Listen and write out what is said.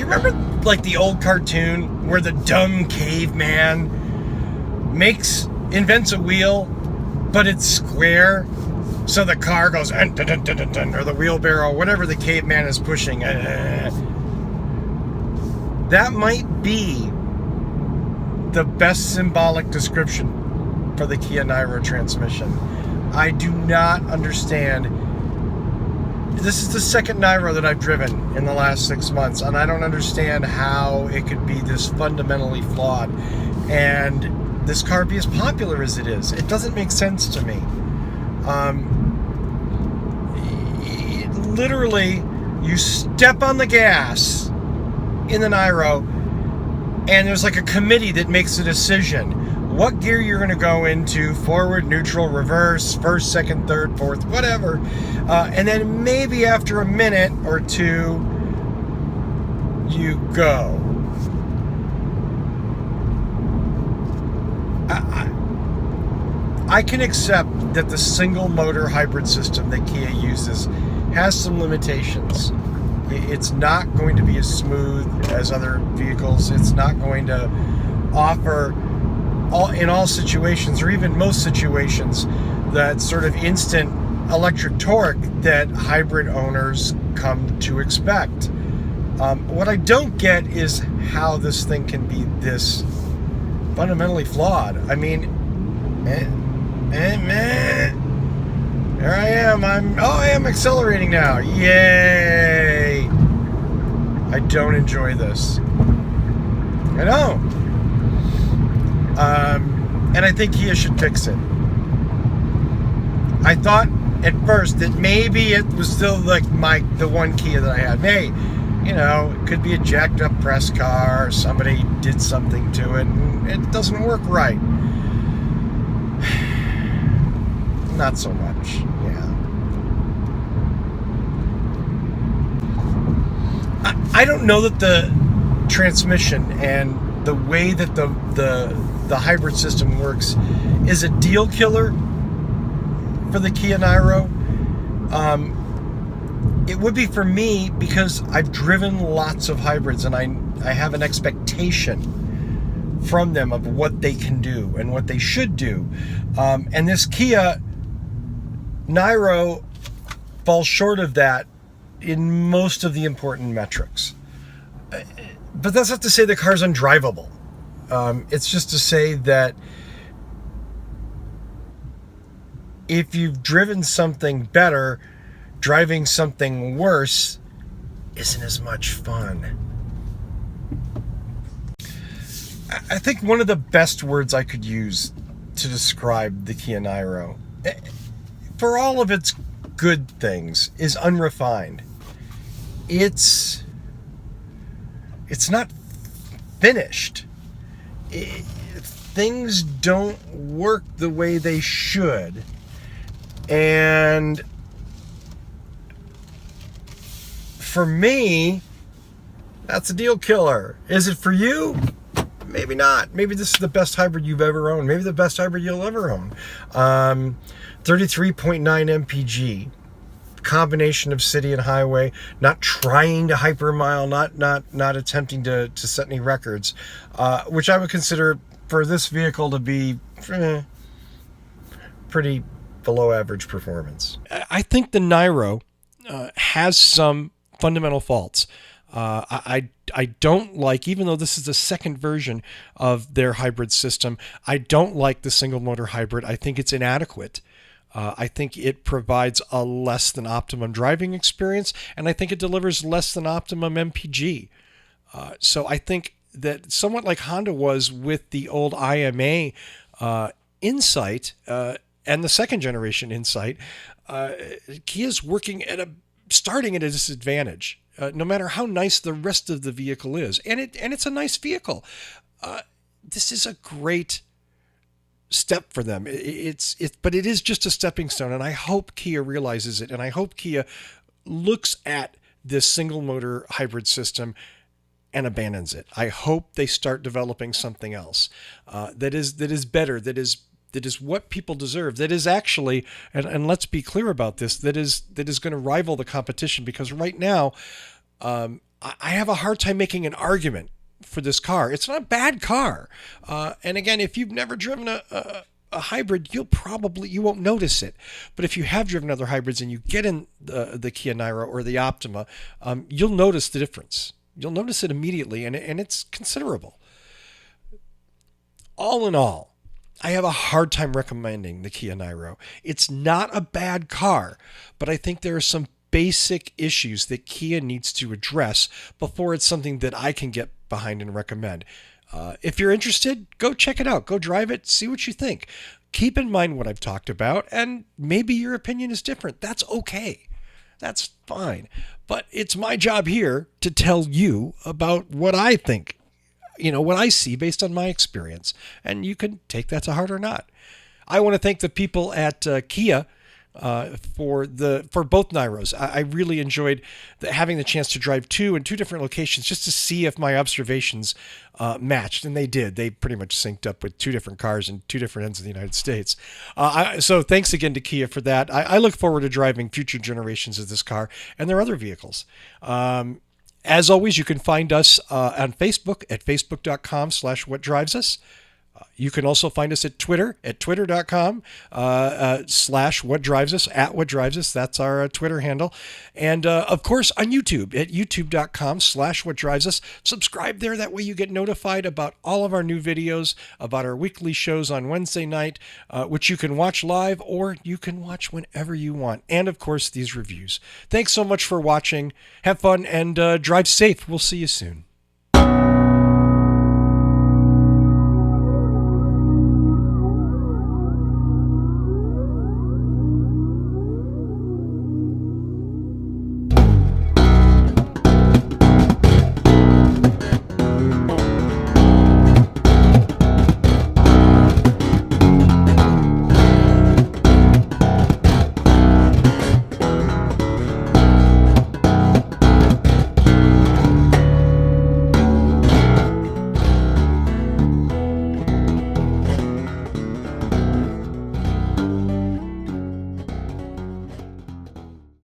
you remember like the old cartoon where the dumb caveman invents a wheel, but it's square, so the car goes dun, dun, dun, dun, dun, or the wheelbarrow, whatever the caveman is pushing. That might be the best symbolic description for the Kia Niro transmission. I do not understand. This is the second Niro that I've driven in the last 6 months, and I don't understand how it could be this fundamentally flawed and this car be as popular as it is. It doesn't make sense to me. Literally, you step on the gas in the Niro, and there's like a committee that makes a decision what gear you're going to go into: forward, neutral, reverse, first, second, third, fourth, whatever. And then maybe after a minute or two, you go. I can accept that the single motor hybrid system that Kia uses has some limitations. It's not going to be as smooth as other vehicles. It's not going to offer in all situations, or even most situations, that sort of instant electric torque that hybrid owners come to expect. What I don't get is how this thing can be this fundamentally flawed. I mean, there I am. I am accelerating now. Yay! I don't enjoy this. I don't. And I think Kia should fix it. I thought at first that maybe it was still like the one Kia that I had. Hey, it could be a jacked up press car, or somebody did something to it, and it doesn't work right. Not so much, yeah. I don't know that the transmission and the way that the hybrid system works is a deal killer for the Kia Niro. It would be for me, because I've driven lots of hybrids and I have an expectation from them of what they can do and what they should do. And this Kia Niro falls short of that in most of the important metrics. But that's not to say the car's undrivable. It's just to say that if you've driven something better, driving something worse isn't as much fun. I think one of the best words I could use to describe the Kia Niro, for all of its good things, is unrefined. It's not finished. Things don't work the way they should. And for me, that's a deal killer. Is it for you? Maybe not. Maybe this is the best hybrid you've ever owned. Maybe the best hybrid you'll ever own. 33.9 mpg. Combination of city and highway, not trying to hypermile, not attempting to set any records, which I would consider for this vehicle to be pretty below average performance. I think the Niro has some fundamental faults. I don't like, even though this is the second version of their hybrid system, I don't like the single motor hybrid. I think it's inadequate. I think it provides a less than optimum driving experience, and I think it delivers less than optimum MPG. So I think that somewhat like Honda was with the old IMA Insight and the second generation Insight, Kia's starting at a disadvantage, no matter how nice the rest of the vehicle is. And it's a nice vehicle. This is a great step for them. But it is just a stepping stone, and I hope Kia realizes it, and I hope Kia looks at this single motor hybrid system and abandons it. I hope they start developing something else that is better, that is what people deserve, that is actually, and let's be clear about this, that is going to rival the competition, because right now I have a hard time making an argument for this car. It's not a bad car. And again, if you've never driven a hybrid, you won't notice it. But if you have driven other hybrids and you get in the Kia Niro or the Optima, you'll notice the difference. You'll notice it immediately, and it's considerable. All in all, I have a hard time recommending the Kia Niro. It's not a bad car, but I think there are some basic issues that Kia needs to address before it's something that I can get behind and recommend. If you're interested, go check it out. Go drive it. See what you think. Keep in mind what I've talked about, and maybe your opinion is different. That's okay. That's fine. But it's my job here to tell you about what I think, what I see based on my experience. And you can take that to heart or not. I want to thank the people at Kia for both Niros. I really enjoyed having the chance to drive two in two different locations just to see if my observations matched, and they did. They pretty much synced up with two different cars in two different ends of the United States. So thanks again to Kia for that. I look forward to driving future generations of this car and their other vehicles. As always, you can find us on Facebook at facebook.com/whatdrivesus. You can also find us at Twitter at twitter.com/whatdrivesus, at whatdrivesus. That's our Twitter handle. And of course on YouTube at youtube.com/whatdrivesus. Subscribe there. That way you get notified about all of our new videos, about our weekly shows on Wednesday night, which you can watch live or you can watch whenever you want. And of course, these reviews. Thanks so much for watching. Have fun and drive safe. We'll see you soon.